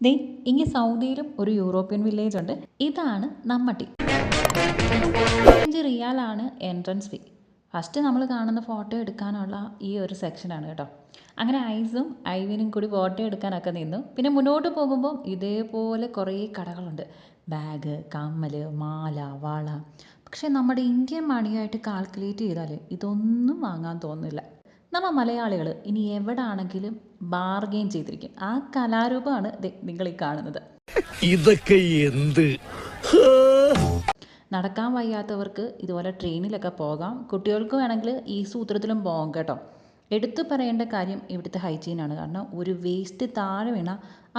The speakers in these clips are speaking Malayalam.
ദേ ഇങ്ങ് സൗദിയിലും ഒരു യൂറോപ്യൻ വില്ലേജ് ഉണ്ട്. ഇതാണ് നമ്മട്ടി. 5 റിയാലാണ് എൻട്രൻസ് ഫീ. ഫസ്റ്റ് നമ്മൾ കാണുന്ന ഫോട്ടോ എടുക്കാനുള്ള ഈ ഒരു സെക്ഷനാണ് കേട്ടോ. അങ്ങനെ ഐസും ഐവിനും കൂടി ഫോട്ടോ എടുക്കാനൊക്കെ നിന്നു. പിന്നെ മുന്നോട്ട് പോകുമ്പോൾ ഇതേപോലെ കുറേ കടകളുണ്ട്. ബാഗ്, കമ്മൽ, മാല, വള. പക്ഷേ നമ്മുടെ ഇന്ത്യൻ മണിയായിട്ട് കാൽക്കുലേറ്റ് ചെയ്താൽ ഇതൊന്നും വാങ്ങാൻ തോന്നുന്നില്ല. നമ്മൾ മലയാളികൾ ഇനി എവിടെ ആണെങ്കിലും ബാർഗെയിൻ ചെയ്തിരിക്കും. ആ കലാരൂപമാണ് നിങ്ങൾ ഈ കാണുന്നത്. ഇതൊക്കെ എന്ത്? നടക്കാൻ വയ്യാത്തവർക്ക് ഇതുപോലെ ട്രെയിനിലൊക്കെ പോകാം. കുട്ടികൾക്ക് വേണമെങ്കിൽ ഈ സൂത്രത്തിലും പോകാം കേട്ടോ. എടുത്തു പറയേണ്ട കാര്യം ഇവിടുത്തെ ഹൈജീനാണ്. കാരണം ഒരു വേസ്റ്റ് താഴെ വീണ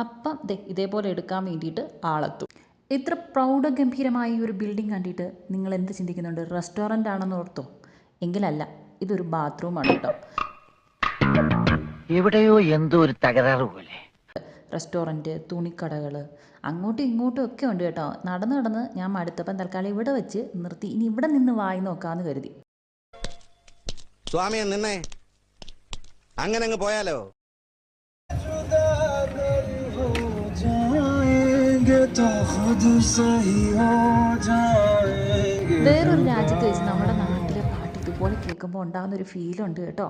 അപ്പം ഇതേപോലെ എടുക്കാൻ വേണ്ടിയിട്ട് ആളെത്തും. ഇത്ര പ്രൗഢഗംഭീരമായ ഒരു ബിൽഡിംഗ് കണ്ടിട്ട് നിങ്ങൾ എന്ത് ചിന്തിക്കുന്നുണ്ട്? റെസ്റ്റോറൻ്റ് ആണെന്ന് ഓർത്തോ? എങ്കിലല്ല, ഇതൊരു ബാത്റൂമാണ് കേട്ടോ. എവിടെയോ എന്തോ ഒരു തകരാറ് പോലെ. റെസ്റ്റോറൻറ്റ്, തുണിക്കടകൾ, അങ്ങോട്ടും ഇങ്ങോട്ടും ഒക്കെ ഉണ്ട് കേട്ടോ. നടന്ന് നടന്ന് ഞാൻ മടുത്തപ്പം തൽക്കാലം ഇവിടെ വെച്ച് നിർത്തി. ഇനി ഇവിടെ നിന്ന് വായി നോക്കാമെന്ന് കരുതി. സ്വാമിയെ നിന്നേ, അങ്ങനെ അങ്ങ് പോയാലോ? വേറൊരു രാജ്യത്ത് വെച്ച് നമ്മുടെ നാട്ടിലെ പാട്ട് ഇതുപോലെ കേൾക്കുമ്പോൾ ഉണ്ടാകുന്ന ഒരു ഫീലുണ്ട് കേട്ടോ.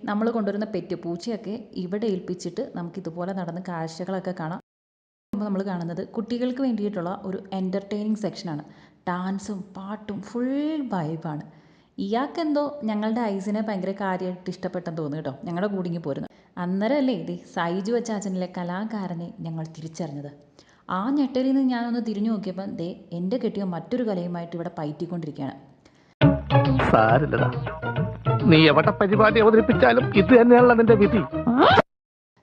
നമ്മൾ കൊണ്ടുവരുന്ന പെറ്റ് പൂച്ചയൊക്കെ ഇവിടെ ഏൽപ്പിച്ചിട്ട് നമുക്കിതുപോലെ നടന്ന് കാഴ്ചകളൊക്കെ കാണാം. നമ്മൾ കാണുന്നത് കുട്ടികൾക്ക് വേണ്ടിയിട്ടുള്ള ഒരു എൻ്റർടൈനിങ് സെക്ഷനാണ്. ഡാൻസും പാട്ടും ഫുൾ വൈബാണ്. ഇയാൾക്കെന്തോ ഞങ്ങളുടെ ഐസിനെ ഭയങ്കര കാര്യമായിട്ട് ഇഷ്ടപ്പെട്ടെന്ന് തോന്നുന്നു കേട്ടോ. ഞങ്ങളുടെ കൂടിങ്ങി പോരുന്നു. അന്നേരമല്ലേ സൈജു വച്ചാച്ചനിലെ കലാകാരനെ ഞങ്ങൾ തിരിച്ചറിഞ്ഞത്. ആ ഞെട്ടലിൽ നിന്ന് ഞാനൊന്ന് തിരിഞ്ഞു നോക്കിയപ്പം എൻ്റെ കെട്ടിയ മറ്റൊരു കലയുമായിട്ട് ഇവിടെ പയറ്റിക്കൊണ്ടിരിക്കുകയാണ്. നീ എവിടെ പരിപാടി അവതരിപ്പിച്ചാലും ഇത് തന്നെയാണല്ലോ നിന്റെ വിധി.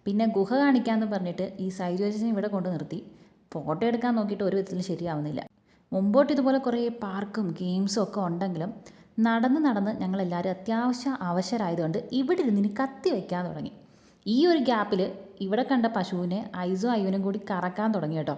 പിന്നെ ഗുഹ കാണിക്കാമെന്ന് പറഞ്ഞിട്ട് ഈ സൈജു വച്ചനെ ഇവിടെ കൊണ്ട് നിർത്തി. ഫോട്ടോ എടുക്കാൻ നോക്കിയിട്ട് ഒരു വിധത്തിലും ശരിയാവുന്നില്ല. മുമ്പോട്ട് ഇതുപോലെ കുറേ പാർക്കും ഗെയിംസും ഒക്കെ ഉണ്ടെങ്കിലും നടന്ന് ഞങ്ങളെല്ലാവരും അത്യാവശ്യം അവശരായതുകൊണ്ട് ഇവിടെ ഇരുന്ന് ഇനി കത്തി വയ്ക്കാൻ തുടങ്ങി. ഈ ഒരു ഗ്യാപ്പിൽ ഇവിടെ കണ്ട പശുവിനെ ഐസും അയ്യനും കൂടി കറക്കാൻ തുടങ്ങി കേട്ടോ.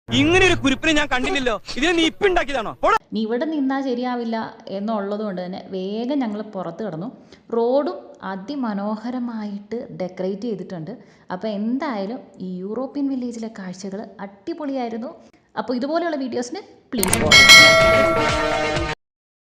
ഇങ്ങനെ ഒരു കുരിപ്പിനെ ഞാൻ കണ്ടില്ലല്ലോ. ഇതിനെ നീ ഇപ്പം ഉണ്ടാക്കിയതാണോ? നീ ഇവിടെ നിന്നാൽ ശരിയാവില്ല എന്നുള്ളത് കൊണ്ട് തന്നെ വേഗം ഞങ്ങൾ പുറത്ത് കിടന്നു. റോഡും അതിമനോഹരമായിട്ട് ഡെക്കറേറ്റ് ചെയ്തിട്ടുണ്ട്. അപ്പോൾ എന്തായാലും ഈ യൂറോപ്യൻ വില്ലേജിലെ കാഴ്ചകൾ അടിപൊളിയായിരുന്നു. അപ്പോൾ ഇതുപോലെയുള്ള വീഡിയോസിന് പ്ലീസ് ഫോളോ.